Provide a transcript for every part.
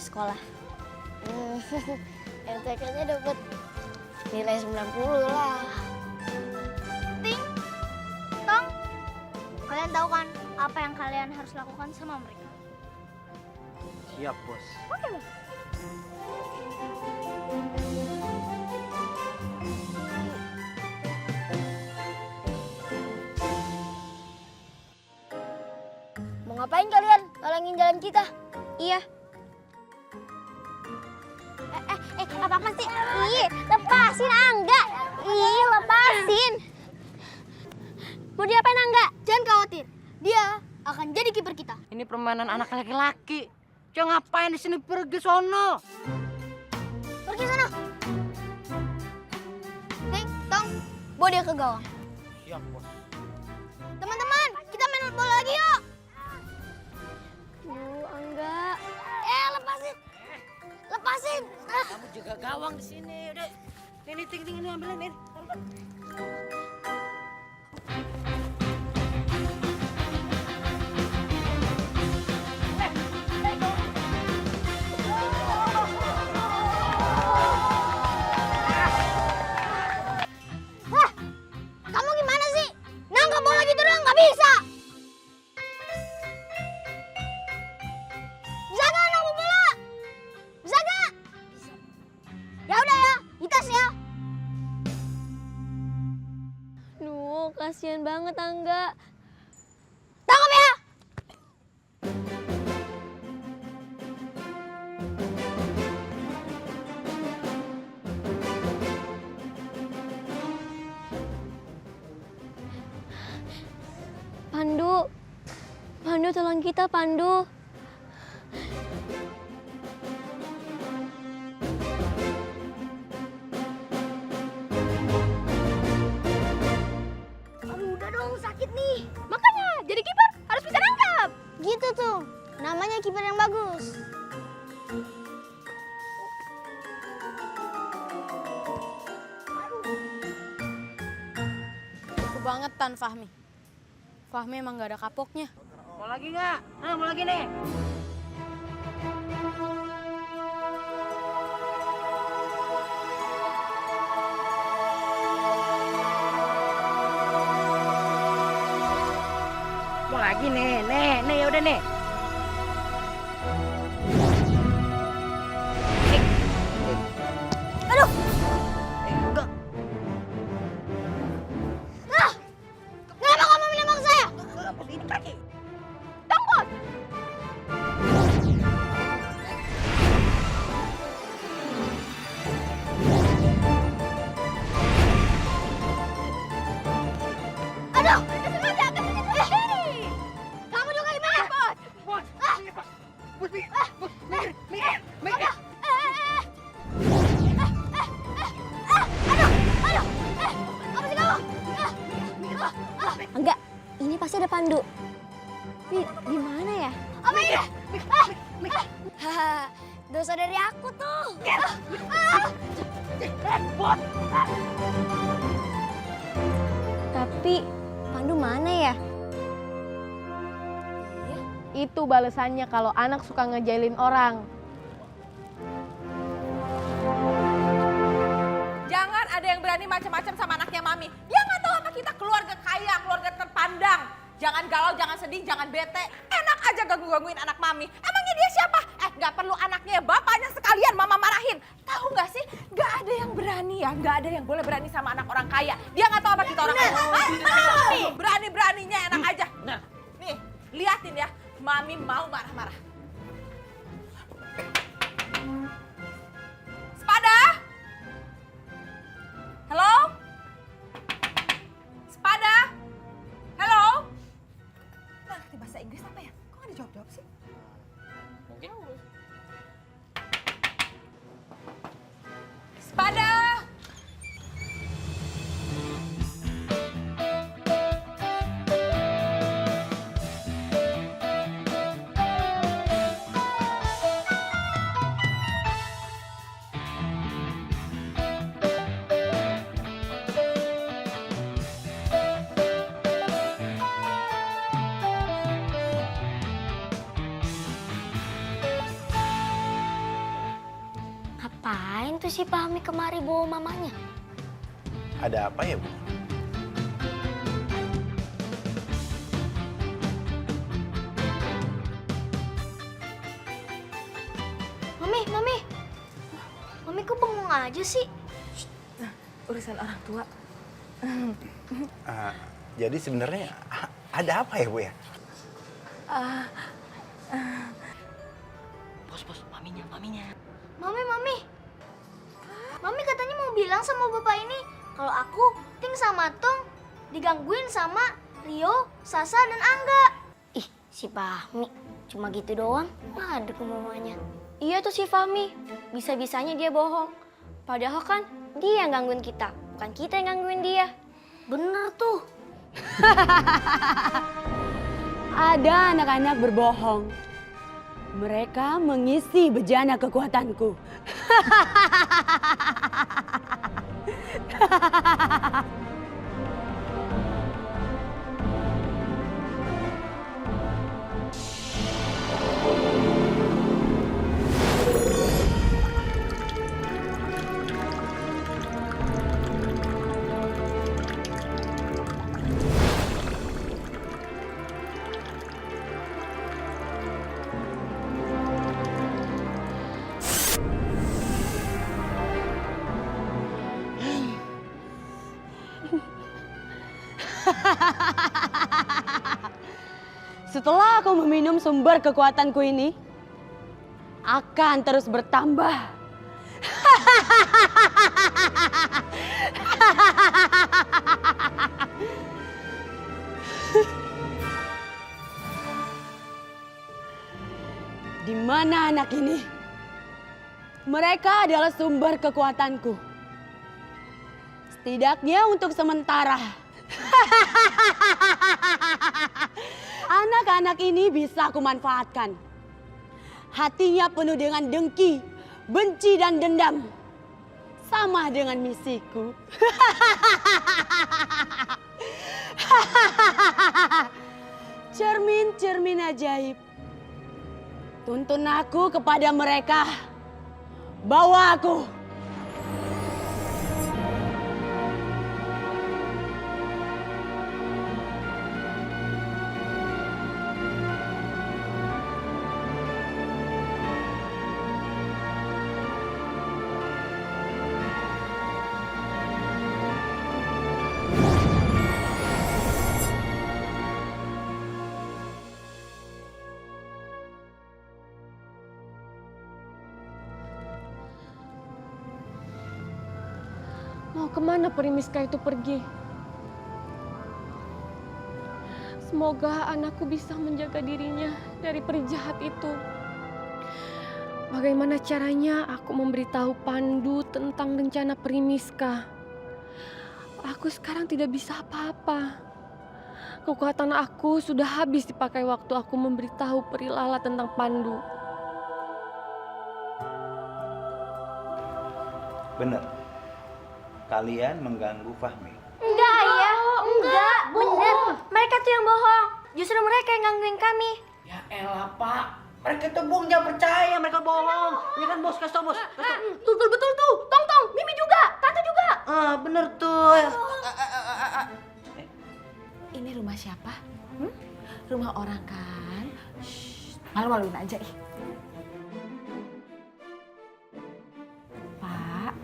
di sekolah? MTK-nya dapat nilai 90 lah. Ting, Tong, kalian tahu kan apa yang kalian harus lakukan sama mereka? Siap, Bos. Oke, Bang. Mau ngapain kalian? Halangin jalan kita. Iya. Apa-apa sih? Ih, lepasin Angga. Ih, lepasin. Mau diapain Angga? Jangan khawatir, dia akan jadi kiper kita. Ini permainan anak laki-laki. Jangan ngapain di sini, pergi sono. Pergi sana. Ting, Tong, bawa dia ke gawang. Siap, Bos. Teman-teman, kita main bola lagi yuk. Angga. Lepasin. Lepasin. Kamu jaga gawang di sini, udah. Ini ting ini ambilin ini. Kamu gimana sih? Nangkap bola gitu doang nggak bisa. Bisa nggak nangkap bola? Bisa nggak? Ya udah ya, itas ya. Duh, kasihan banget Angga. Tangkap ya. Pandu. Pandu tolong kita, Pandu. Aduh, udah dong sakit nih. Makanya jadi kiper harus bisa nangkap. Gitu tuh, namanya kiper yang bagus. Kebangetan Fahmi. Fahmi emang gak ada kapoknya. Mau lagi nggak? Mau lagi nih. Mau lagi nih, nih udah nih. Aduh, Enggak. kenapa kamu menembak saya? Ini kaki. Tangkap. Aduh, sengaja ke sini. Kamu juga gimana, Bos? Bos, bos, mikir. Aduh, apa sih kamu? Angga, ini pasti ada Pandu. Tapi di mana ya? Apa ini? Haha, dosa dari aku tuh. Tapi Pandu mana ya? Itu balasannya kalau anak suka ngejailin orang. Jangan ada yang berani macam-macam sama anaknya Mami. Dia nggak tahu apa kita keluarga kaya, keluarga terpandang. Jangan galau, jangan sedih, jangan bete. Enak aja ganggu-gangguin anak Mami. Emangnya dia siapa? Nggak perlu anaknya, bapaknya sekalian Mama marahin. Tahu nggak sih? Nggak ada yang berani ya, nggak ada yang boleh berani sama anak orang kaya. Dia nggak tahu apa kita orang kaya. Nih, berani-beraninya enak aja. Nah. Nih, liatin ya. Mami mau marah-marah. Sepada? Halo? Sepada? Halo? Nah, ngerti bahasa Inggris apa ya? Kok nggak dijawab-jawab sih? Mungkin. Sepada? Ngapain tuh si Fahmi kemari bawa mamanya? Ada apa ya, Bu? Mami kok bengong aja sih? Urusan orang tua. Jadi sebenarnya ada apa ya, Bu ya? Bos, maminya. Mami katanya mau bilang sama bapak ini kalau aku, Ting sama Tong digangguin sama Rio, Sasa, dan Angga. Ih, si Fahmi. Cuma gitu doang, ada ke mamanya. Iya tuh si Fahmi. Bisa-bisanya dia bohong. Padahal kan dia yang gangguin kita, bukan kita yang gangguin dia. Bener tuh. Ada anak-anak berbohong. Mereka mengisi bejana kekuatanku. Setelah aku meminum sumber kekuatanku ini, akan terus bertambah. Di mana anak ini? Mereka adalah sumber kekuatanku. Setidaknya untuk sementara. Anak-anak ini bisa aku manfaatkan. Hatinya penuh dengan dengki, benci dan dendam. Sama dengan misiku. Cermin-cermin ajaib. Tuntun aku kepada mereka. Bawa aku. Mau kemana Perimiska itu pergi? Semoga anakku bisa menjaga dirinya dari peri jahat itu. Bagaimana caranya aku memberitahu Pandu tentang rencana Perimiska? Aku sekarang tidak bisa apa-apa. Kekuatan aku sudah habis dipakai waktu aku memberitahu Peri Lala tentang Pandu. Bener. Kalian mengganggu Fahmi. Enggak, Ayah. Enggak, bener. Mereka tuh yang bohong. Justru mereka yang gangguin kami. Ya elah, Pak. Mereka tuh bohong, jangan percaya. Mereka bohong. Ini kan bos, kasih tau bos. Betul tuh. Tong, Mimi juga, Tante juga. Bener tuh. Ini rumah siapa? Rumah orang kan? Malu-maluin aja ih. Pak,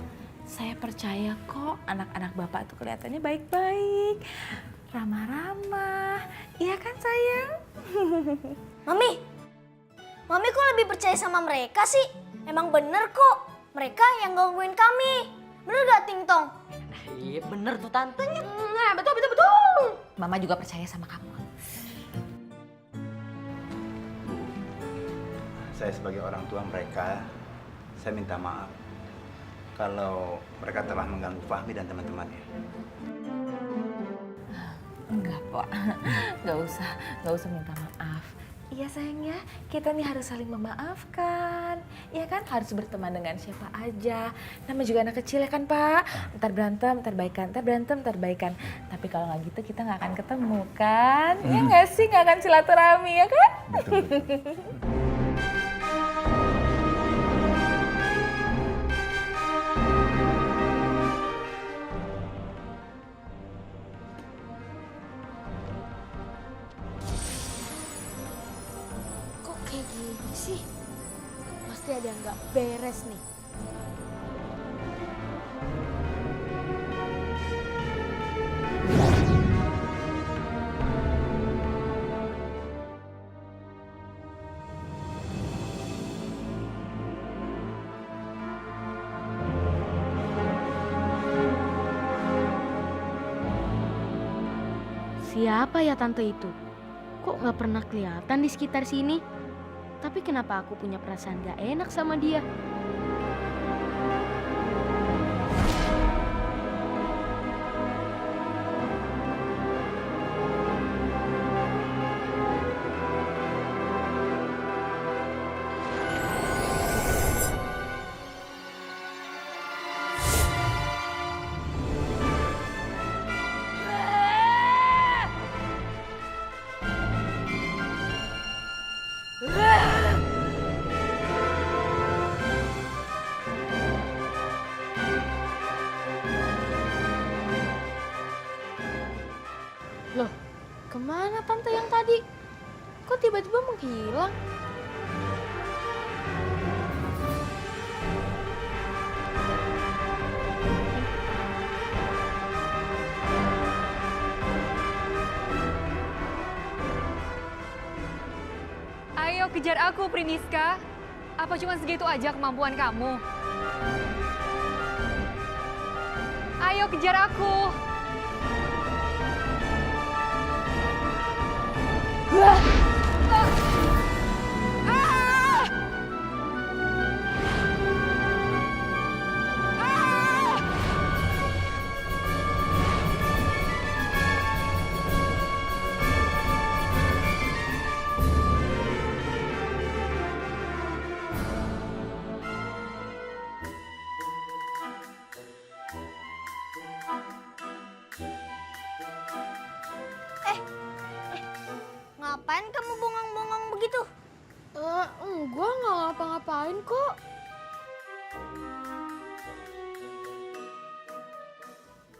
saya percaya kok anak-anak Bapak tuh kelihatannya baik-baik. Ramah-ramah. Iya kan sayang? Mami kok lebih percaya sama mereka sih? Emang bener kok, mereka yang gangguin kami. Bener gak Ting Tong? Iya bener tuh Tante. Nah, betul. Mama juga percaya sama kamu. Saya sebagai orang tua mereka, saya minta maaf kalau mereka telah mengganggu Fahmi dan teman-temannya. Enggak, Pak. Nggak usah minta maaf. Iya sayang ya, kita nih harus saling memaafkan. Iya kan, harus berteman dengan siapa aja. Nama juga anak kecil ya kan Pak? Ntar berantem, ntar baikan, ntar berantem, ntar baikan. Tapi kalau nggak gitu kita nggak akan ketemu kan? Ya nggak sih, nggak akan silaturahmi ya kan? Betul. kayak gini sih? Pasti ada yang nggak beres nih. Siapa ya tante itu? Kok nggak pernah kelihatan di sekitar sini? Tapi kenapa aku punya perasaan gak enak sama dia? Loh, kemana tante yang tadi? Kok tiba-tiba menghilang? Ayo kejar aku, Priniska. Apa cuma segitu aja kemampuan kamu? Ayo kejar aku. Ngapain kamu bongong-bongong begitu? Enggak, nggak ngapa-ngapain kok.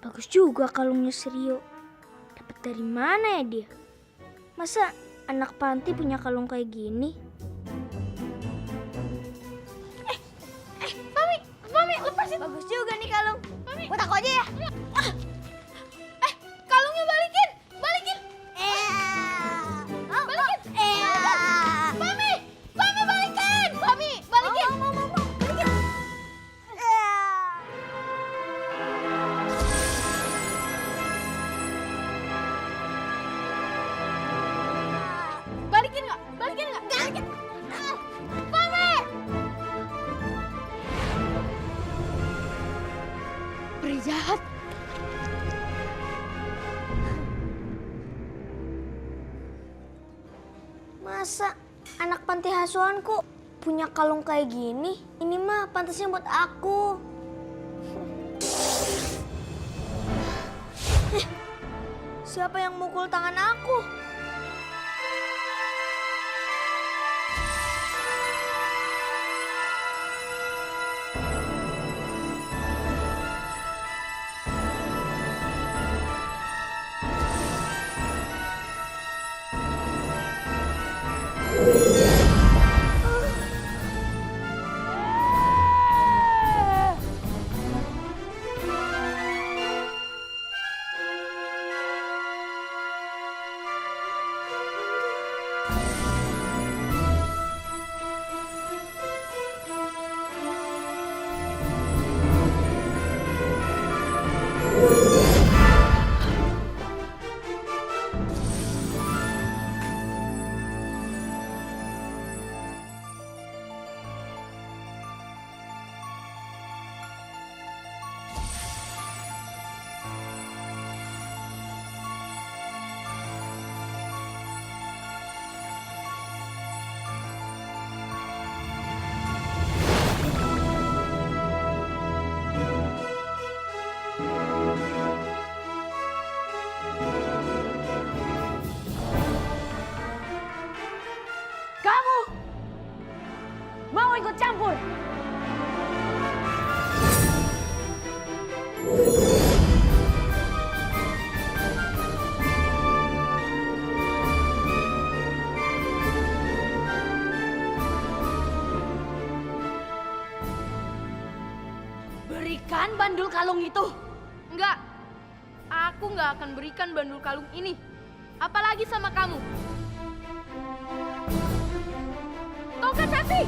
Bagus juga kalungnya si Rio. Dapat dari mana ya dia? Masa anak panti punya kalung kayak gini? Mami, lepasin. Bagus juga nih kalung. Buat aku aja ya. Kalungnya balikin. Balikin. Balikin. Mami, balikin. Mami, balikin. Balikin. Balikin nggak? Balikin nggak? Balikin. Mami. Peri jahat. Masa anak panti asuhanku punya kalung kayak gini? Ini mah pantasnya buat aku. Siapa yang mukul tangan aku? Mau ikut campur? berikan bandul kalung itu? Enggak. Aku nggak akan berikan bandul kalung ini. Apalagi sama kamu. Tahu kan, Sesi?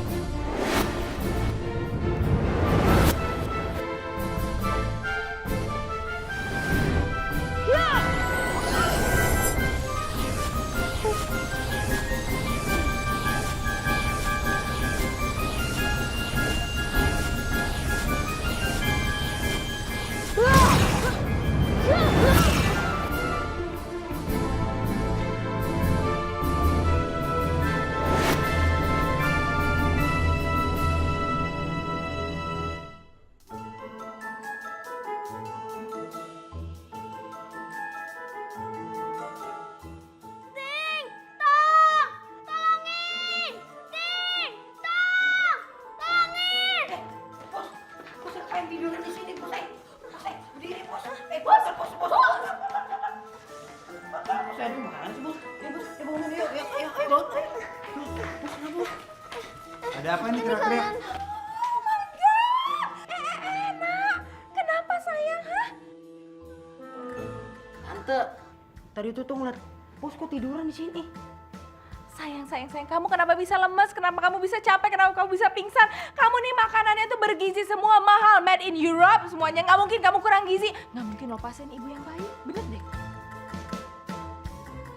Ada apa nih teriak-teriak? Kenapa sayang? Hah? Tante, tadi tuh ngeliat bos kok tiduran di sini. Sayang, kamu kenapa bisa lemes? Kenapa kamu bisa capek? Kenapa kamu bisa pingsan? Kamu nih makanannya tuh bergizi semua, mahal, made in Europe semuanya. Nggak mungkin kamu kurang gizi. Nggak mungkin lo pasien ibu yang baik, bener deh.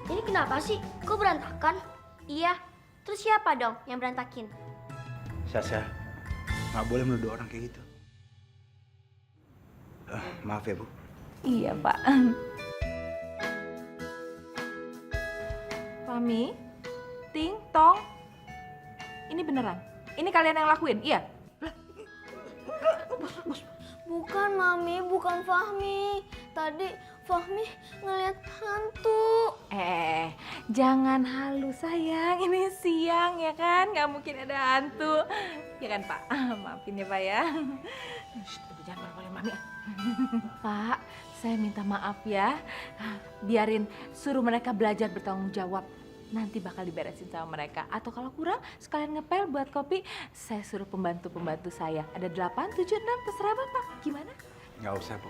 Ini kenapa sih? Kok berantakan? Iya. Terus siapa dong yang berantakin? Sasa, nggak boleh menuduh orang kayak gitu. Maaf ya, Bu. Iya, Pak. Mami, Ting, Tong, ini beneran? Ini kalian yang lakuin? Iya? Bukan Mami, bukan Fahmi. Tadi Fahmi ngeliat hantu. Jangan halu sayang, ini siang ya kan? Nggak mungkin ada hantu. Ya kan Pak? Maafin ya Pak ya. Jangan marah-marahin Mami. Pak, saya minta maaf ya. Biarin suruh mereka belajar bertanggung jawab. Nanti bakal diberesin sama mereka. Atau kalau kurang, sekalian ngepel buat kopi, saya suruh pembantu-pembantu saya. Ada 8, 7, 6, terserah Bapak. Gimana? Nggak usah, Bu.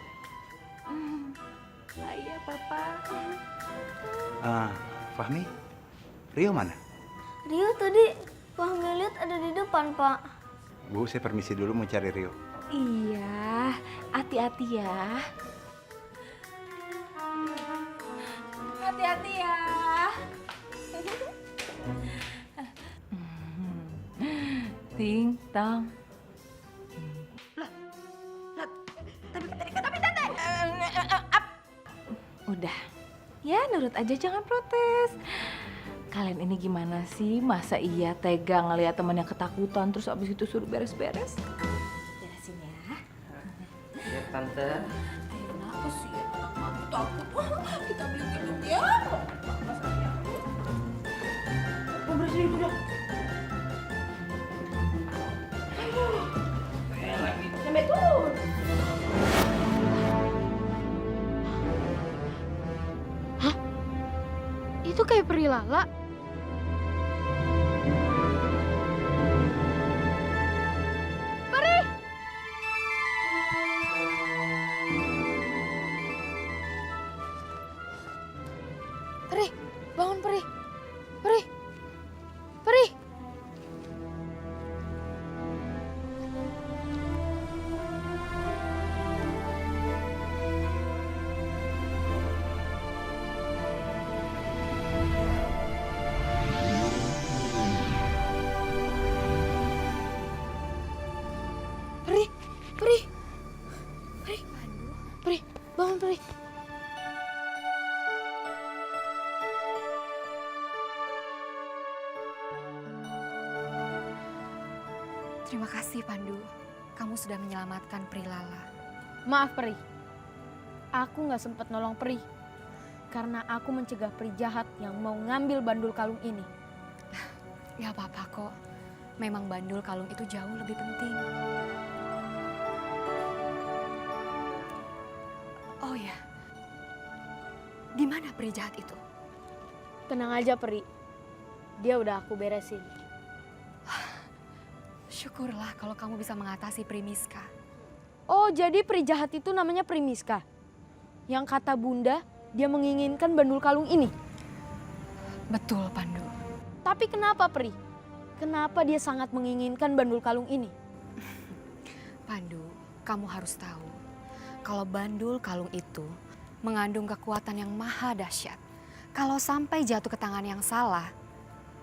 Iya, Papa. Fahmi, Rio mana? Rio tadi Fahmi lihat ada di depan, Pak. Bu, saya permisi dulu mau cari Rio. Iya, hati-hati ya. Hati-hati ya. Ting, tong. Udah, ya nurut aja jangan protes. Kalian ini gimana sih? Masa iya tega ngeliat temannya ketakutan terus abis itu suruh beres-beres? Beresin ya. Iya, Tante. Kenapa sih anak mami takut? Kita beli minum ya. Kok bersihin itu dong? Sampai turun. Itu kayak peri lala. Peri! Peri, bangun Peri. Peri. Peri. Peri, Peri, Peri, Peri, bangun Peri. Terima kasih Pandu, kamu sudah menyelamatkan Pri Lala. Maaf Peri, aku nggak sempat nolong Peri karena aku mencegah Peri jahat yang mau ngambil bandul kalung ini. Ya apa-apa kok, memang bandul kalung itu jauh lebih penting. Oh ya, di mana Pri jahat itu? Tenang aja Peri, dia udah aku beresin. Syukurlah kalau kamu bisa mengatasi Pri Miska. Oh, jadi peri jahat itu namanya Primiska. Yang kata Bunda, dia menginginkan bandul kalung ini. Betul, Pandu. Tapi kenapa, Pri? Kenapa dia sangat menginginkan bandul kalung ini? Pandu, kamu harus tahu kalau bandul kalung itu mengandung kekuatan yang maha dahsyat. Kalau sampai jatuh ke tangan yang salah,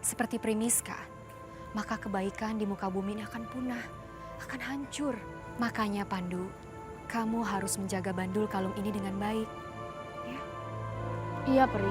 seperti Primiska, maka kebaikan di muka bumi ini akan punah, akan hancur. Makanya Pandu, kamu harus menjaga bandul kalung ini dengan baik. Ya? Iya, Pri.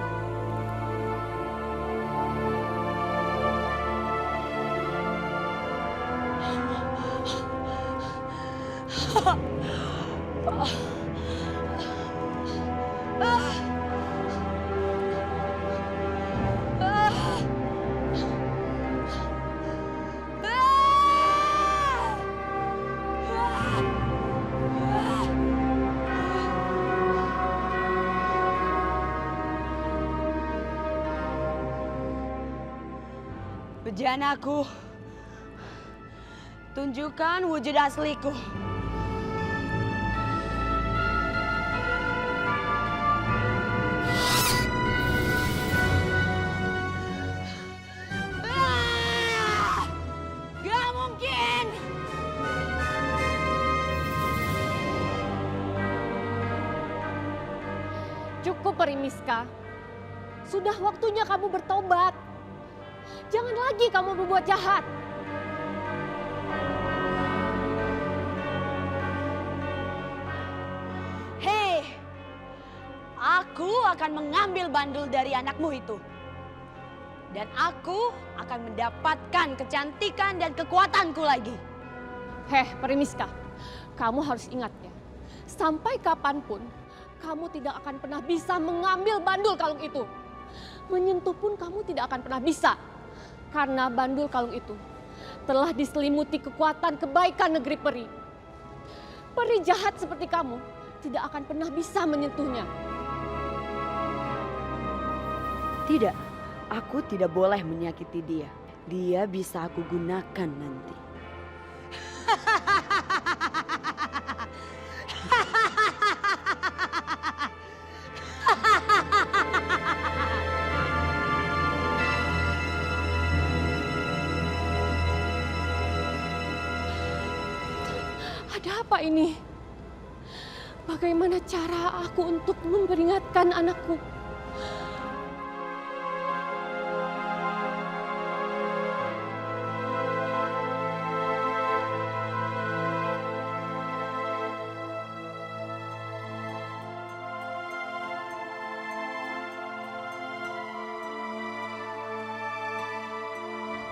Bejanaku, tunjukkan wujud asliku. Gak mungkin! Cukup Primiska. Sudah waktunya kamu bertobat. Jangan lagi kamu berbuat jahat. Hei, aku akan mengambil bandul dari anakmu itu. Dan aku akan mendapatkan kecantikan dan kekuatanku lagi. Heh, Primiska, kamu harus ingat ya. Sampai kapanpun, kamu tidak akan pernah bisa mengambil bandul kalung itu. Menyentuh pun kamu tidak akan pernah bisa. Karena bandul kalung itu telah diselimuti kekuatan kebaikan negeri peri. Peri jahat seperti kamu tidak akan pernah bisa menyentuhnya. Tidak, aku tidak boleh menyakiti dia. Dia bisa aku gunakan nanti. Ada apa ini? Bagaimana cara aku untuk memperingatkan anakku?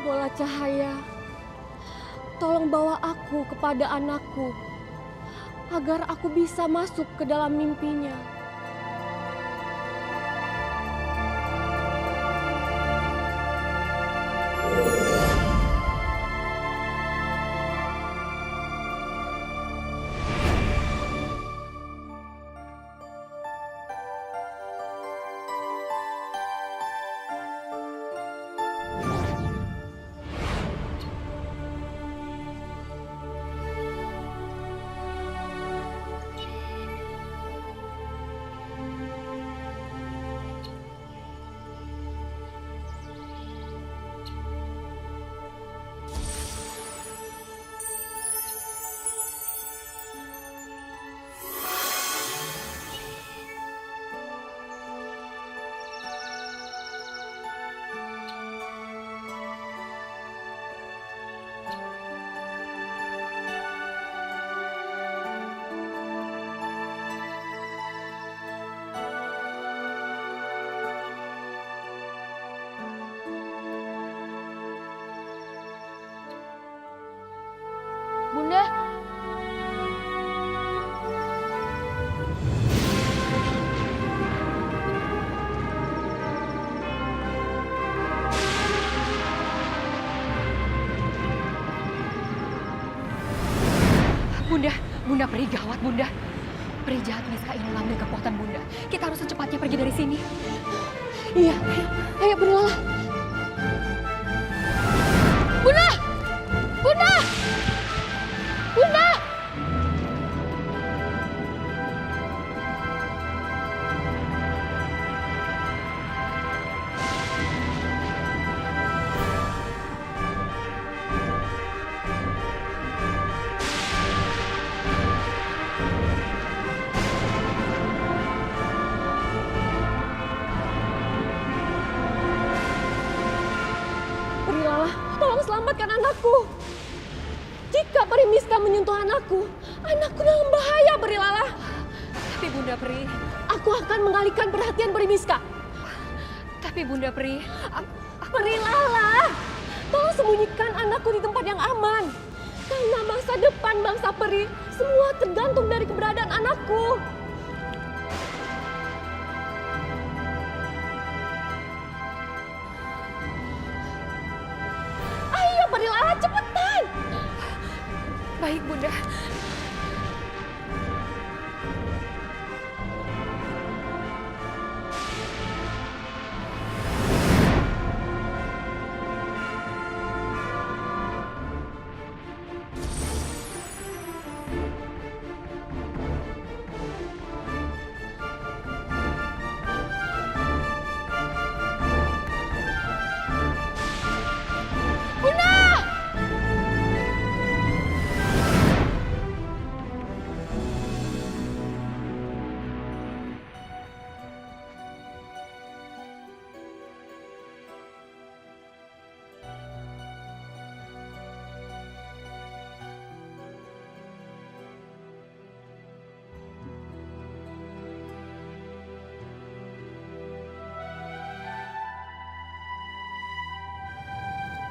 Bola cahaya, tolong bawa aku kepada anakku, agar aku bisa masuk ke dalam mimpinya. Bunda, Bunda peri gawat, Bunda. Peri jahat Miska ingin mengambil kekuatan Bunda. Kita harus secepatnya pergi dari sini. Iya, ayo berlalah. Bunda! Bunda! Bunda! Lala, tolong selamatkan anakku. Jika Peri Miska menyentuh anakku dalam bahaya, Peri Lala. Tapi Bunda Peri, Aku akan mengalihkan perhatian Peri Miska. tapi Bunda Peri, Peri Lala, tolong sembunyikan anakku di tempat yang aman. Karena masa depan bangsa Peri semua tergantung dari keberadaan anakku. Ayo Peri Lala, cepetan. baik Bunda.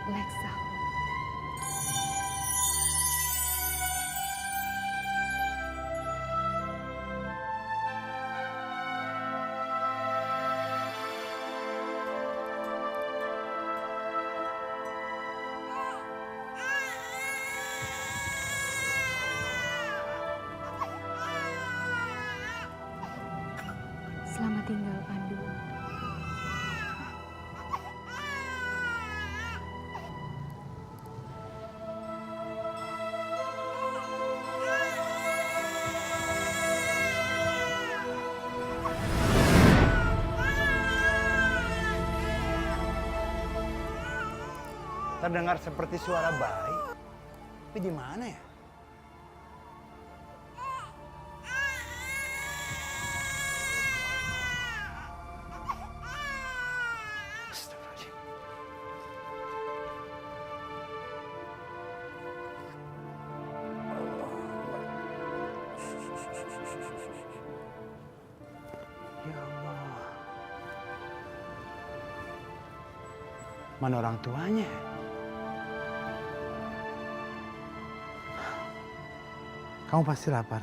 Lexa. Selamat tinggal, Pandu. Terdengar seperti suara bayi. Tapi di mana ya? Astagfirullahaladzim. Ya Allah. Mana orang tuanya? Kamu pasti lapar.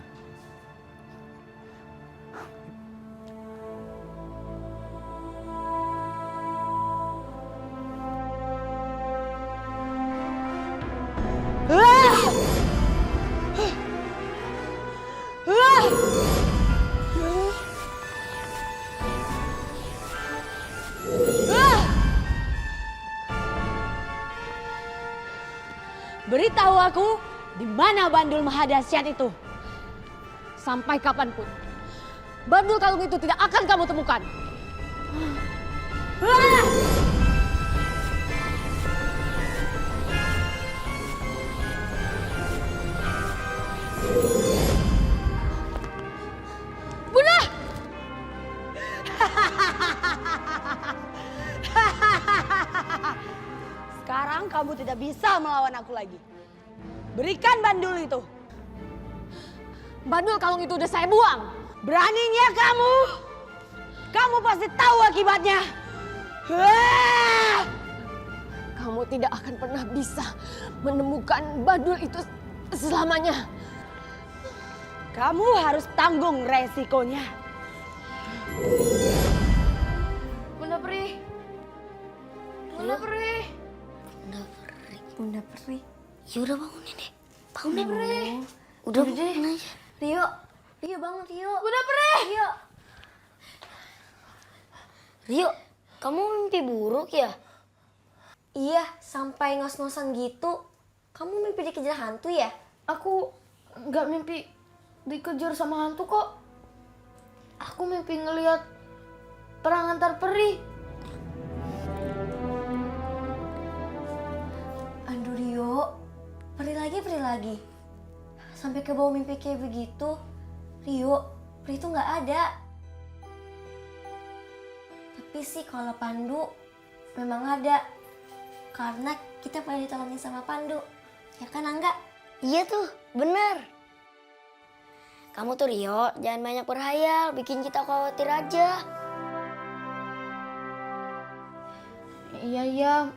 Beritahu aku, di mana Bandul Mahadahsyat itu? Sampai kapanpun, bandul kalung itu tidak akan kamu temukan. Bunda! Sekarang kamu tidak bisa melawan aku lagi. Berikan bandul itu. Bandul kalung itu udah saya buang. Beraninya kamu. Kamu pasti tahu akibatnya. Kamu tidak akan pernah bisa menemukan bandul itu selamanya. Kamu harus tanggung resikonya. Bunda Peri. Bunda Peri. Bunda Peri. Ya udah bangunin deh. Bunda Peri. Udah bangun aja. Rio. Rio bangun Rio. Bunda Peri. Rio. Rio, kamu mimpi buruk ya? Iya, sampai ngos-ngosan gitu. Kamu mimpi dikejar hantu ya? Aku nggak mimpi dikejar sama hantu kok. Aku mimpi ngelihat perang antar peri. Aduh Rio, peri lagi. Sampai ke bawah mimpi kayak begitu. Rio, peri itu nggak ada. Tapi sih kalau Pandu memang ada. Karena kita pernah ditolongin sama Pandu. Ya kan Angga? Iya tuh, bener. Kamu tuh Rio, jangan banyak berhayal, bikin kita khawatir aja. Iya,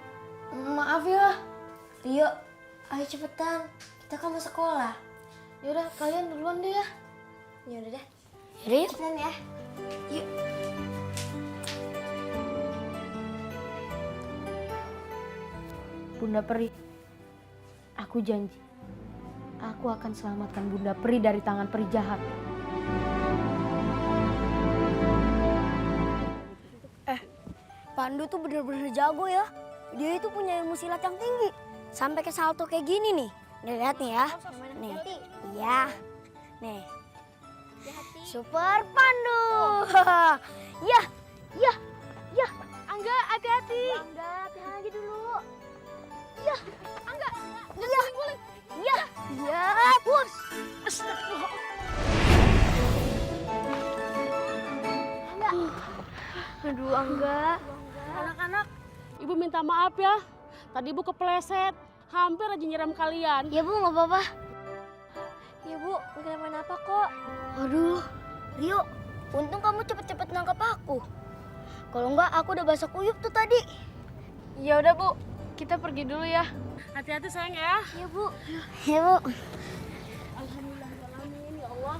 maaf ya. Rio, ayo cepetan, kita kan mau sekolah. Yaudah, kalian duluan deh ya. Yaudah deh. Yaudah yuk. Cepetan ya. Yuk. Bunda Peri, aku janji, aku akan selamatkan Bunda Peri dari tangan peri jahat. Pandu tuh bener-bener jago ya. Dia itu punya ilmu silat yang tinggi. Sampai ke salto kayak gini nih. Nih lihat nih ya. Nih. Iya. Nih. Super Pandu. Ya. Ya. Ya. Angga hati-hati. Angga hati-hati dulu. Ya. Angga. Ya. Ya. Ya. Bos. Angga. Aduh Angga. Anak-anak, Ibu minta maaf ya. Tadi Ibu kepleset, hampir aja nyiram kalian. Ya Bu, nggak apa-apa. Ya Bu, nggak kenapa-napa kok. Aduh, Rio, untung kamu cepet-cepet nangkap aku. Kalau nggak, aku udah basah kuyup tuh tadi. Ya udah Bu, kita pergi dulu ya. Hati-hati sayang ya. Ya Bu. Ya Bu. Alhamdulillahirrahmanirrahim ya Allah.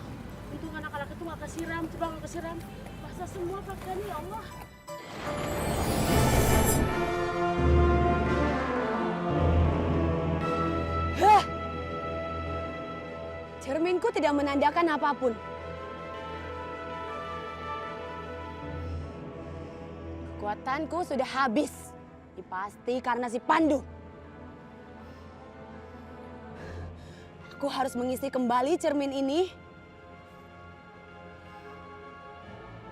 Untung anak-anak itu nggak kesiram, coba nggak kesiram. Basah semua pakaiannya ya Allah. Cerminku tidak menandakan apapun. Kekuatanku sudah habis. Ini pasti karena si Pandu. Aku harus mengisi kembali cermin ini.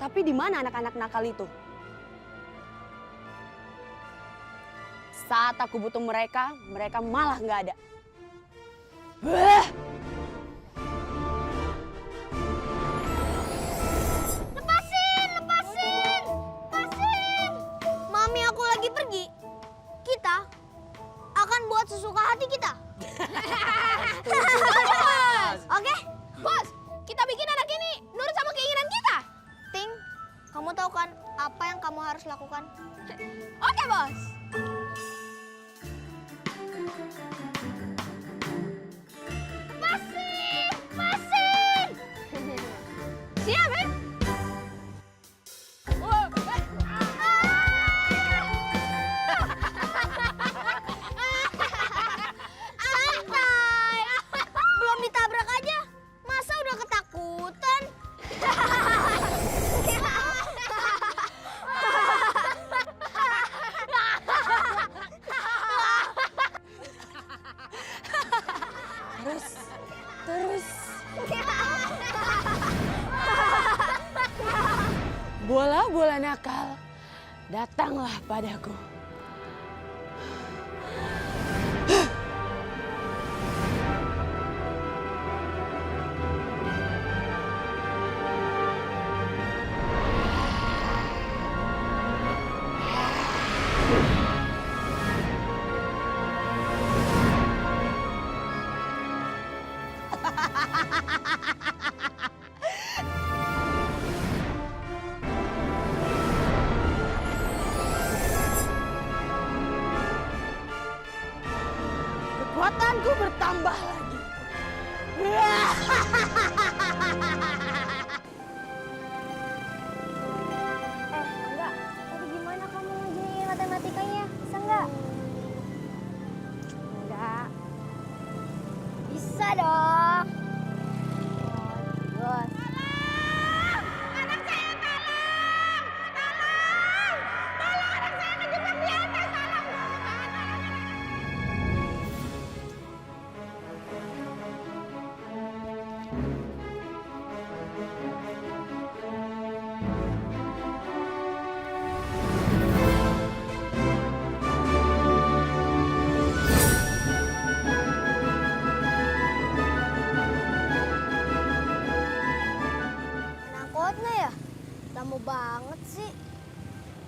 Tapi di mana anak-anak nakal itu? Saat aku butuh mereka, mereka malah nggak ada. Lepasin! Mami aku lagi pergi. Kita akan buat sesuka hati kita. Oke? Bos, kita bikin anak ini nurut sama keinginan kita. Ting, kamu tahu kan apa yang kamu harus lakukan? Oke, Bos. Lepasin! Siap, eh? Santai. Belum ditabrak aja. Masa udah ketakutan? Terus. Bola-bola nakal, datanglah padaku. Kekuatanku bertambah lagi. Enggak. Tapi gimana kamu ngerjain matematikanya? Bisa enggak? Enggak. Bisa dong. Bos. Angkotnya ya? Lama banget sih.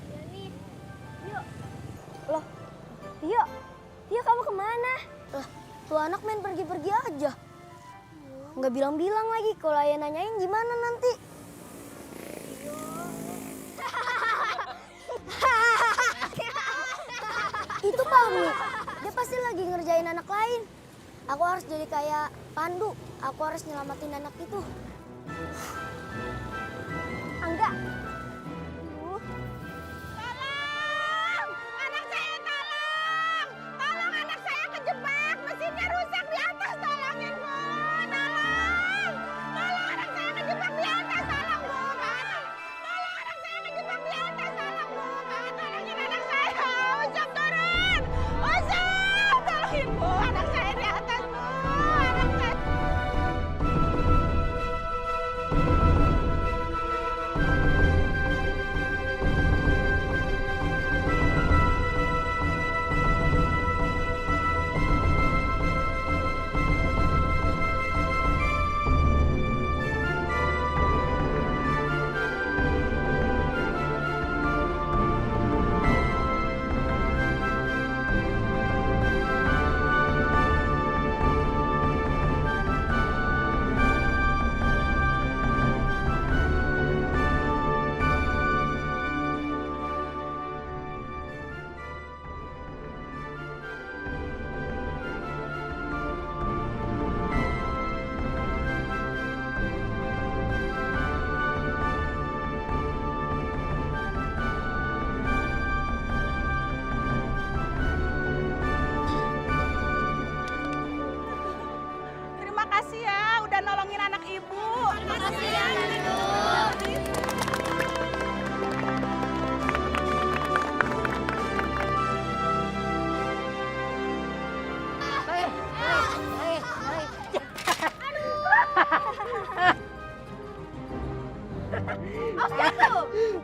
Ya nih. Yuk. Loh. Yuk. Pia, kamu kemana? Lah, tuh anak main pergi-pergi aja. Nggak bilang-bilang lagi, kalau ayah nanyain gimana nanti. Itu Fahmi, dia pasti lagi ngerjain anak lain. Aku harus jadi kayak Pandu, aku harus nyelamatin anak itu. Angga. Tolong! Anak saya tolong! Tolong, anak saya kejebak! Mesinnya rusak di atas, tolongin Bu! Tolong! Tolong, anak saya kejebak di atas, tolong Bu! Tolong, anak saya kejebak di atas, tolong Bu! Tolongin anak saya! Ucap turun! Ucap! Tolongin Bu! Anak saya di atas Bu! Anak saya... Terima kasih ya udah nolongin anak ibu. Terima kasih ya ibu.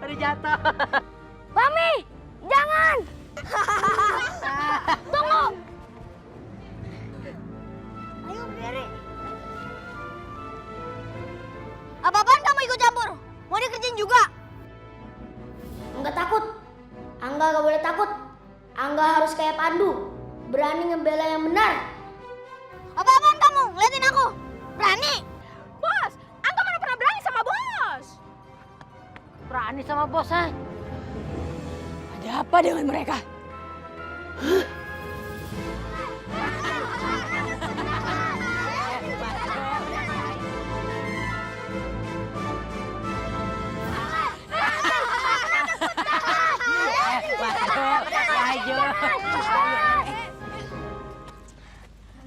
Udah jatuh. Fahmi, jangan! Tunggu! Ayo berdiri. Apa-apaan kamu ikut campur? Mau dikerjain juga? Enggak takut. Angga gak boleh takut. Angga harus kayak Pandu. Berani ngebela yang benar. Apa-apaan kamu? Ngeliatin aku. Berani? Bos, Angga mana pernah berani sama bos? Berani sama bos, ha? Ada apa dengan mereka?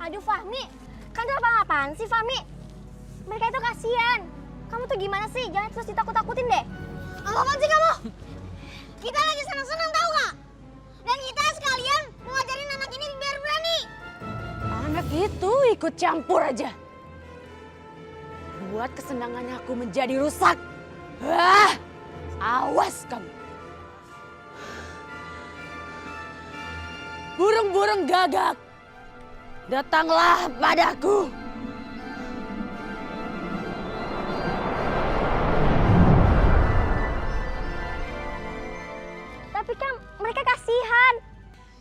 Aduh Fahmi, kan apa-apaan sih Fahmi? Mereka itu kasihan. Kamu tuh gimana sih? Jangan terus ditakut-takutin deh. Apa-apaan sih kamu? Kita lagi senang-senang tahu nggak? Dan kita sekalian mau ngajarin anak ini biar berani. Anak itu ikut campur aja. Buat kesenangannya aku menjadi rusak. Ah, awas kamu. Burung-burung gagak, datanglah padaku. Tapi kan mereka kasihan.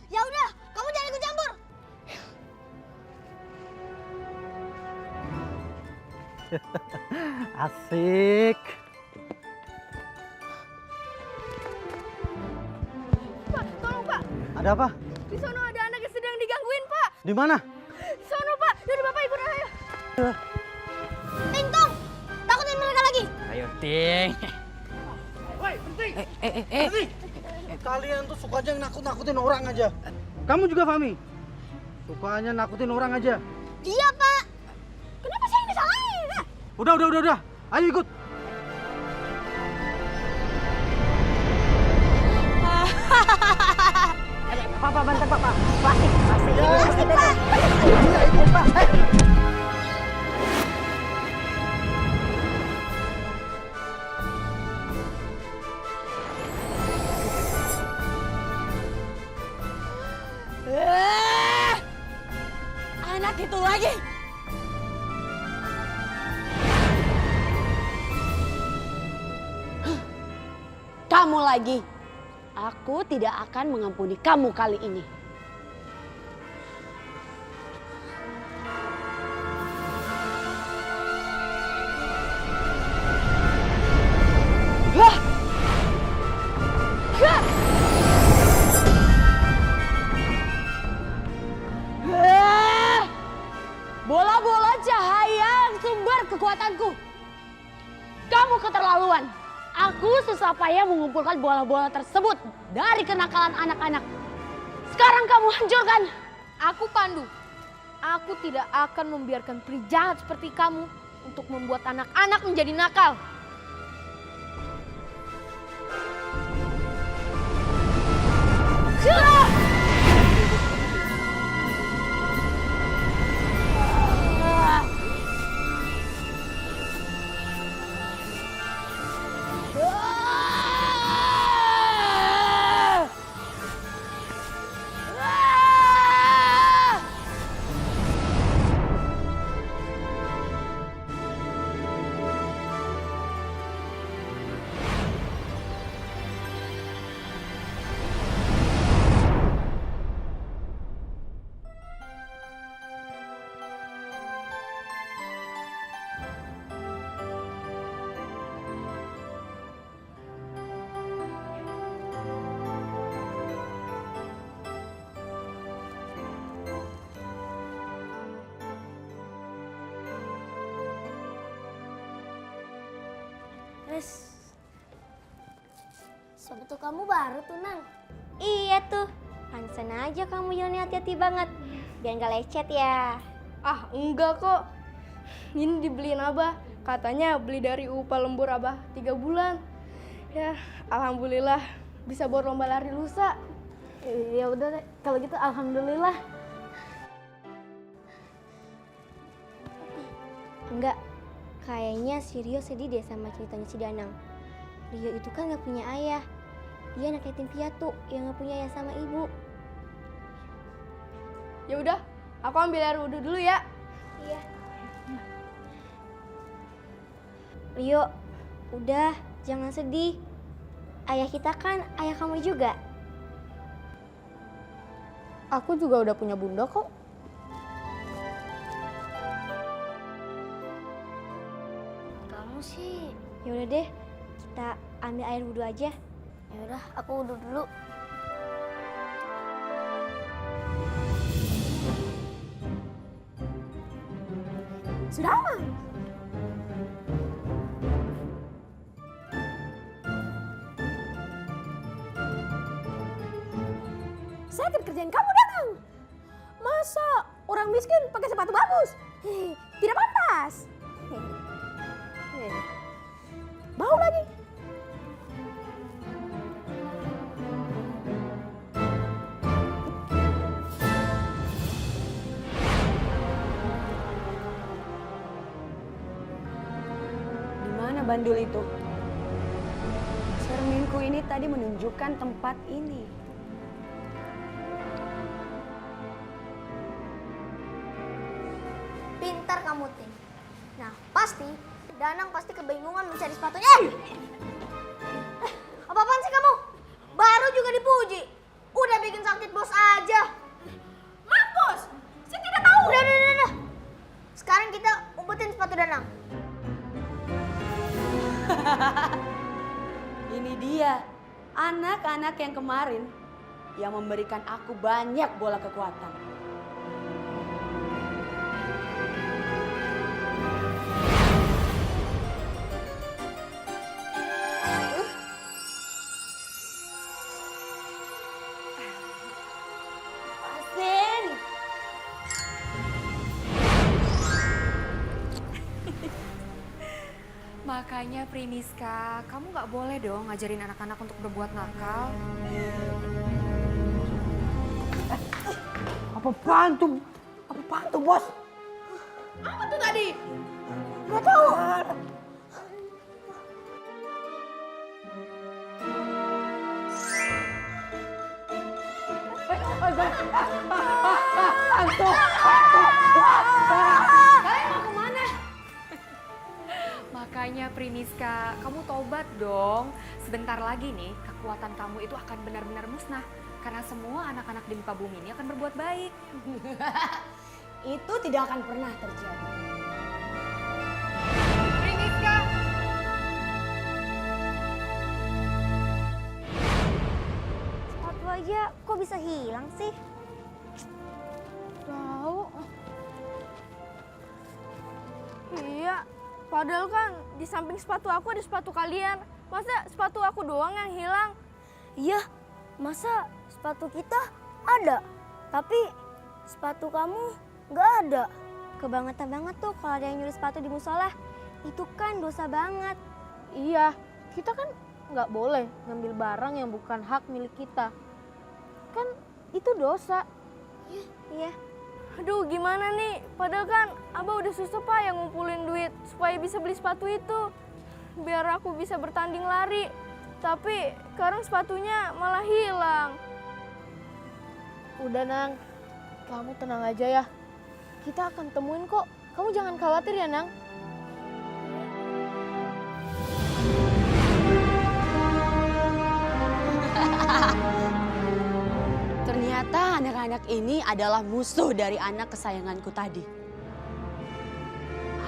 Ya udah, kamu jangan ikut campur. Asik. Pak, tolong Pak. Ada apa? Di sono ada anak yang sedang digangguin Pak. Di mana? Di sono Pak. Jadi Bapak ikut ayo. Ting Tong, takutin mereka lagi. Ayo, Ting. Woi, berhenti! Berhenti! Kalian tuh sukanya nakut-nakutin orang aja. Kamu juga, Fahmi? Sukanya nakutin orang aja. Iya Pak. Kenapa saya yang disalahin? Udah. Ayo ikut. Papa, bantar Papa. Plastik. Plastik Pak. Iya, ikut, Pak. Anak itu lagi. Kamu lagi. Aku tidak akan mengampuni kamu kali ini. kekuatanku. Kamu keterlaluan. Aku susah payah mengumpulkan bola-bola tersebut dari kenakalan anak-anak. Sekarang kamu hancurkan. Aku Pandu. Aku tidak akan membiarkan peri jahat seperti kamu untuk membuat anak-anak menjadi nakal. Sepatu kamu baru tuh, Nang. Iya tuh, pantesan aja kamu jalannya hati-hati banget. Biar gak lecet ya. Ah, enggak kok. Ini dibeliin Abah. Katanya beli dari upah lembur Abah 3 bulan. Ya, alhamdulillah bisa buat lomba lari lusa. Ya udah deh, kalau gitu alhamdulillah. Enggak, kayaknya si Rio sedih deh sama ceritanya si Danang. Rio itu kan gak punya ayah. Dia anak yatim piatu yang gak punya ayah sama ibu. Ya udah, aku ambil air wudhu dulu ya. Iya. Rio, udah jangan sedih. Ayah kita kan ayah kamu juga. Aku juga udah punya bunda kok. Kamu sih. Ya udah deh, kita ambil air wudhu aja. Ya udah, aku wudhu dulu. Sudah aman. Saya akan kerjain kamu, Danang. Masa orang miskin pakai sepatu bagus? Tidak pantas. Bau lagi. Di mana bandul itu? Cerminku ini tadi menunjukkan tempat ini. Pintar kamu, Ting. Nah, pasti Danang pasti kebingungan mencari sepatunya. Apa-apaan sih kamu? Baru juga dipuji. Udah bikin sakit bos aja. Mampus! Saya tidak tahu. Udah. Sekarang kita umpetin sepatu Danang. Ini dia, anak-anak yang kemarin yang memberikan aku banyak bola kekuatan. Pasin. Makanya Priniska, kamu nggak boleh dong ngajarin anak-anak untuk berbuat nakal. Apaan tuh? Apaan tuh, Bos? Apa tuh tadi? Gak tahu. Kalian mau kemana? Makanya Priniska, kamu tobat dong. Sebentar lagi nih, kekuatan kamu itu akan benar-benar musnah. Karena semua anak-anak di muka bumi ini akan berbuat baik. Itu tidak akan pernah terjadi. Priniska! Sepatu aja kok bisa hilang sih? Tahu. Iya, Padahal kan di samping sepatu aku ada sepatu kalian. Masa sepatu aku doang yang hilang? Iya, masa sepatu kita ada, tapi sepatu kamu nggak ada. Kebangetan banget tuh kalau ada yang nyuri sepatu di musola. Itu kan dosa banget. Iya, kita kan nggak boleh ngambil barang yang bukan hak milik kita. Kan itu dosa. Iya. Aduh, gimana nih? Padahal kan Abah udah susah payah ngumpulin duit supaya bisa beli sepatu itu. Biar aku bisa bertanding lari. Tapi sekarang sepatunya malah hilang. Udah Nang, kamu tenang aja ya. Kita akan temuin kok. Kamu jangan khawatir ya Nang. Ternyata anak-anak ini adalah musuh dari anak kesayanganku tadi.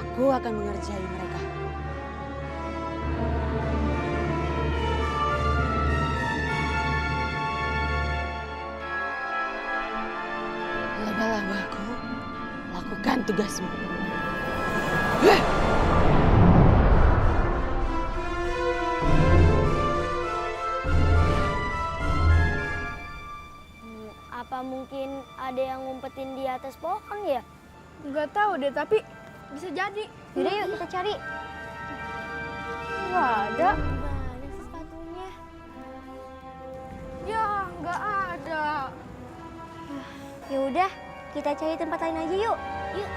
Aku akan mengerjai mereka. Laba-labaku, lakukan tugasmu. Apa mungkin ada yang ngumpetin di atas pohon ya? Nggak tahu deh, tapi bisa jadi. Yaudah yuk kita cari. Nggak ada. Mana sih sepatunya? Ya, nggak ada. Ya udah, kita cari tempat lain aja yuk. Yuk.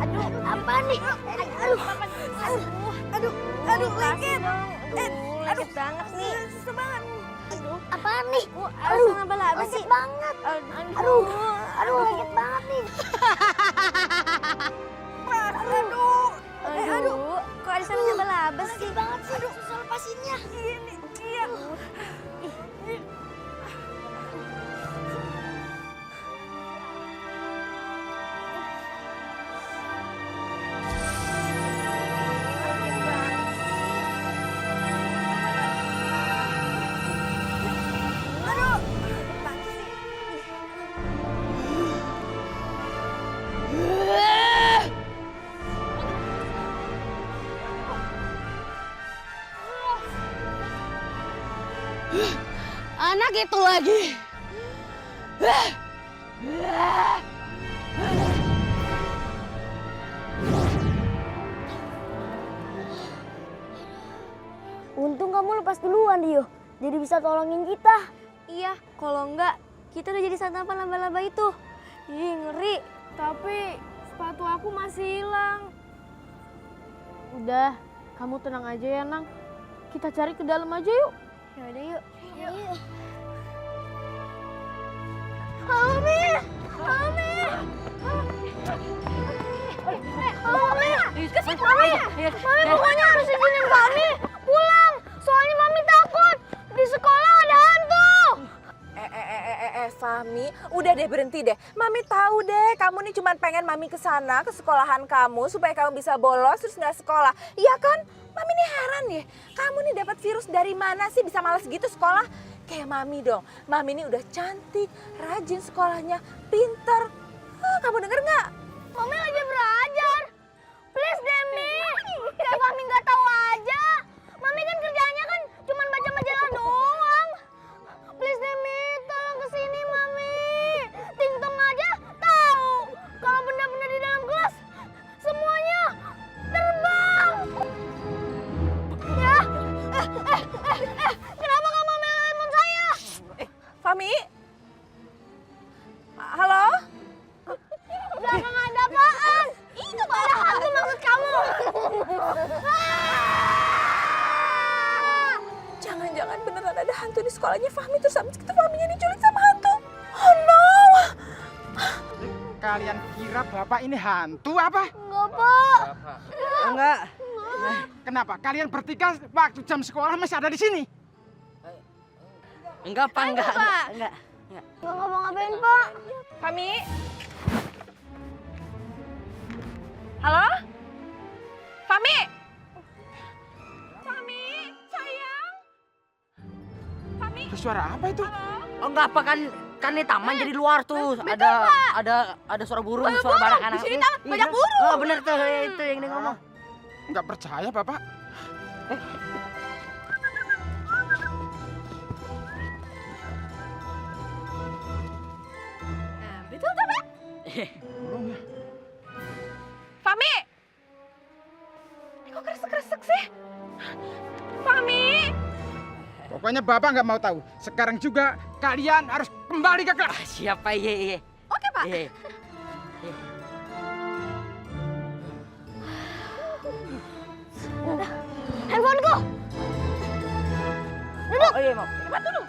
Aduh, apa nih? Aduh, lengket. Lengket banget nih. Susah banget. Aduh, apaan nih? Aduh, laba-laba sih. Banget. Aduh, lengket banget nih. Aduh, kok ada sama laba-laba sih? Banget sih. Aduh, susah lepasinnya. Iya. Anak itu lagi. Untung kamu lepas duluan, Dio. Jadi bisa tolongin kita. Iya, kalau enggak kita udah jadi santapan laba-laba itu. Ih, ngeri. Tapi sepatu aku masih hilang. Udah, kamu tenang aja ya, Nang. Kita cari ke dalam aja yuk. Yaudah yuk. Mami pokoknya harus izinin Mami pulang. Soalnya Mami takut. Di sekolah ada hantu. Fahmi, udah deh berhenti deh. Mami tahu deh, kamu nih cuma pengen Mami ke sana, ke sekolahan kamu supaya kamu bisa bolos terus nggak sekolah. Iya kan? Mami nih heran ya. Kamu nih dapat virus dari mana sih bisa malas gitu sekolah? Kayak Mami dong. Mami ini udah cantik, rajin sekolahnya, pinter. Kamu denger nggak? Mami lagi belajar. Please Demi. Kayak Mami nggak tahu aja. Mami kan kerjanya kan cuma baca majalah doang. Please Demi, tolong kesini Mami. Tingtong aja tahu. Kalau benda-benda di dalam kelas semuanya terbang. Ya. Kenapa kamu ambil handphone saya? Fahmi? Halo? Belakang ada apaan? Itu ada hantu maksud kamu. Jangan-jangan beneran ada hantu di sekolahnya Fahmi terus habis itu Fahminya diculik sama hantu. Oh no! Kalian kira Bapak ini hantu apa? Enggak, Pak. Enggak. Kenapa? Kalian bertiga waktu jam sekolah masih ada di sini? Enggak, Pak, enggak. Enggak mau ngapain, Pak? Fahmi? Halo? Fahmi? Fahmi, sayang? Fahmi? Suara apa itu? Oh, enggak apa kan Kan nih taman jadi luar tuh. Ada suara burung, suara badak anak. Di sini taman banyak burung. Oh, bener tuh itu yang dia ngomong. Nggak percaya, Bapak? Nah, betul tak, Pak? Fami! Kok kresek-kresek sih? Fami! Pokoknya Bapak nggak mau tahu. Sekarang juga kalian harus kembali ke kelas. Siapa iya. Oke, Pak. Iya. Handphoneku. Duduk. Oh iya, mau. Cepat duduk.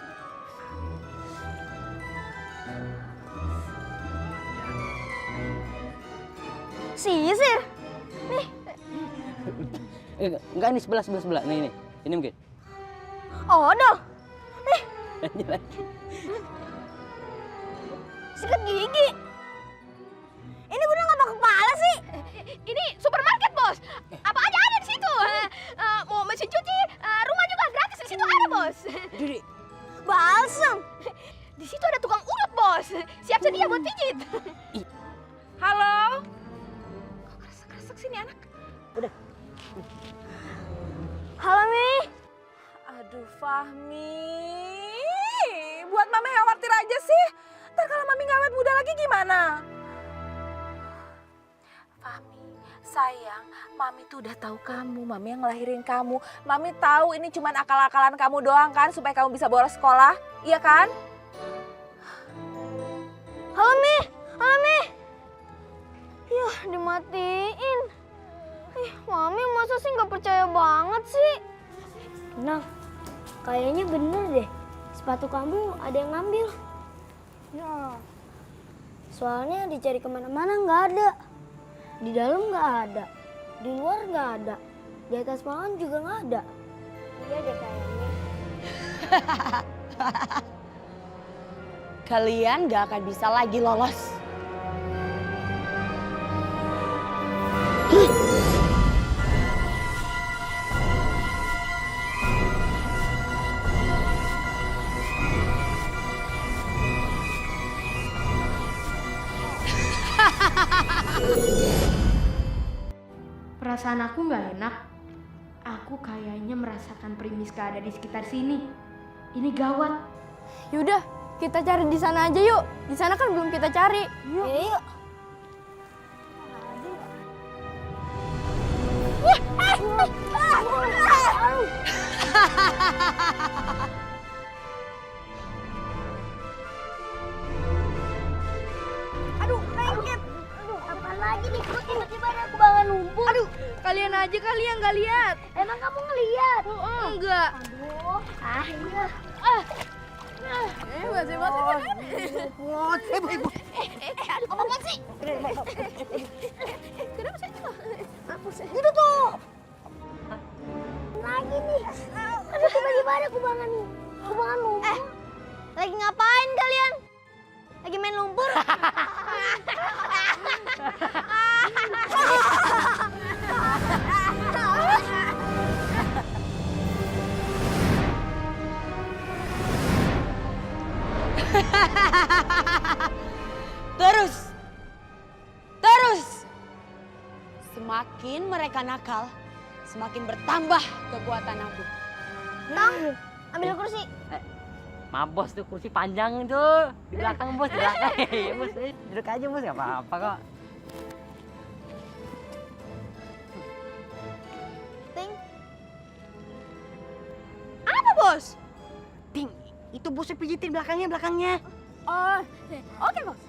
Sisir. Enggak, ini sebelah. Nih. Ini mungkin. Oh, dong. Ini lagi. Sikat gigi. Ini bener nggak pakai kepala sih? Ini supermarket, Bos. Apa aja ada di situ. Mau mesin cuci, rumah juga gratis di situ ada, Bos. Jadi, Balsam. Di situ ada tukang urut, Bos. Siap sedia buat pijit. Halo? Kok kresek-kresek sih nih anak? Halo, Mi. Aduh, Fahmi. Buat Mami khawatir aja sih. Ntar kalau Mami ngawet muda lagi gimana? Fahmi, sayang, Mami tuh udah tahu kamu, Mami yang ngelahirin kamu. Mami tahu ini cuma akal-akalan kamu doang kan supaya kamu bisa bolos sekolah, iya kan? Halo, Mi. Halo, Mi. Yah, dimatiin. Ih, Mami masa sih nggak percaya banget sih? Nah, kayaknya bener deh. Sepatu kamu ada yang ngambil. Ya. Soalnya dicari kemana-mana nggak ada. Di dalam nggak ada. Di luar nggak ada. Di atas pohon juga nggak ada. Iya deh kayaknya. Kalian gak akan bisa lagi lolos. Perasaan aku nggak enak. Aku kayaknya merasakan Primiska ada di sekitar sini. Ini gawat. Yaudah, kita cari di sana aja yuk. Di sana kan belum kita cari. Yuk. Yuk. Aduh, lengket. Apa lagi nih? Kok tiba-tiba ada kubangan lumpur? Aduh, kalian aja kali yang nggak lihat. Emang kamu ngeliat? Enggak. Aduh. Iya. Masih-masih kan? Ibu. Apa sih? Kenapa sih? Itu tuh. Lagi nih. Aduh, tiba-tiba ada kubangan lumpur. Lagi ngapain kalian? Lagi main lumpur? Terus. Semakin mereka nakal, semakin bertambah kekuatan aku. Tong, ambil kursi. maaf bos tuh kursi panjang tuh. Di belakang bos, di belakang. Iya bos, duduk aja bos, nggak apa-apa kok. Ting. Apa, Bos? Ting, itu bosnya pijitin belakangnya. Oh, oke, Bos.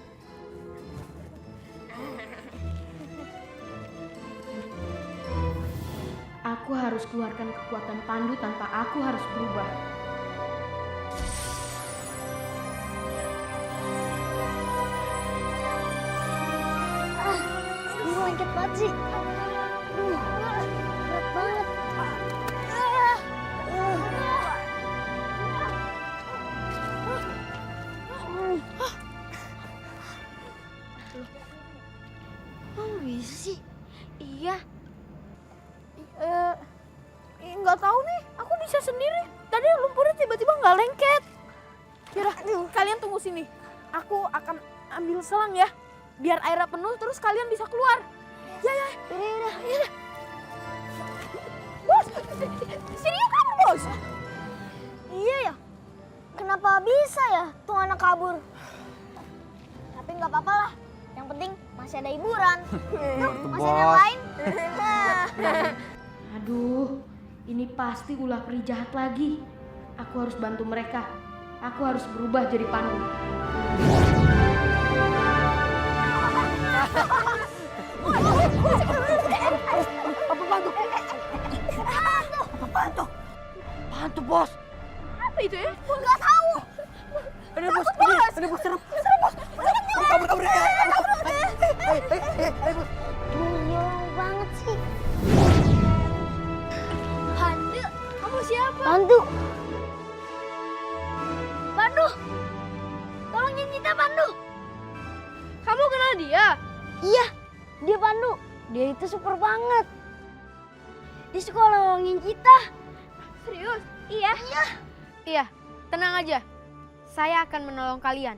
Aku harus keluarkan kekuatan Pandu tanpa aku harus berubah. Ini lengket banget sih. Berat banget. Oh, bisa sih? Iya. Nggak tahu nih, aku bisa sendiri. Tadi lumpurnya tiba-tiba nggak lengket. Yaudah, kalian tunggu sini. aku akan ambil selang ya. Biar airnya penuh terus kalian bisa keluar. Ya. Bos, sini kamu bos. Iya ya. Kenapa bisa ya tuh anak kabur? Tapi nggak apa-apa lah. Yang penting masih ada hiburan. Tuh, masih ada yang lain. Aduh, ini pasti ulah peri jahat lagi. Aku harus bantu mereka. Aku harus berubah jadi Pandu. Hantu bos. Apa itu ya? Nggak tahu. Ini bos, ini bos serem. Kabur. Bos. Tuyul banget sih. Pandu, kamu siapa? Pandu. Pandu. Tolongin kita Pandu. Kamu kenal dia? Iya, dia Pandu. Dia itu super banget. Dia suka nolongin kita. Serius? Iya. Iya, tenang aja. Saya akan menolong kalian.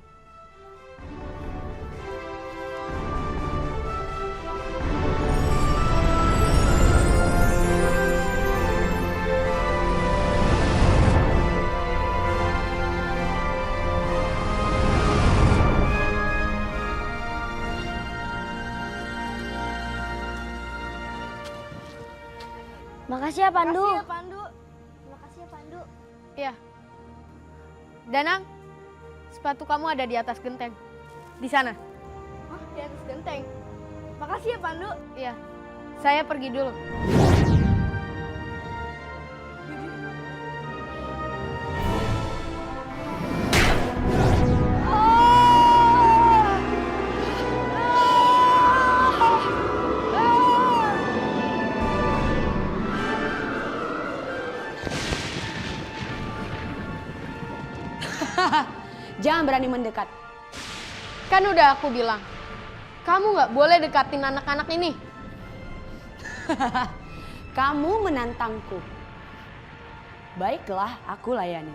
Makasih ya Pandu. Makasih ya Pandu. Makasih ya Pandu. Iya. Danang, sepatu kamu ada di atas genteng. Di sana. Hah, di atas genteng. Makasih ya Pandu. Iya. Saya pergi dulu. Jangan berani mendekat. Kan udah aku bilang, kamu nggak boleh dekatin anak-anak ini. Kamu menantangku. Baiklah, aku layani.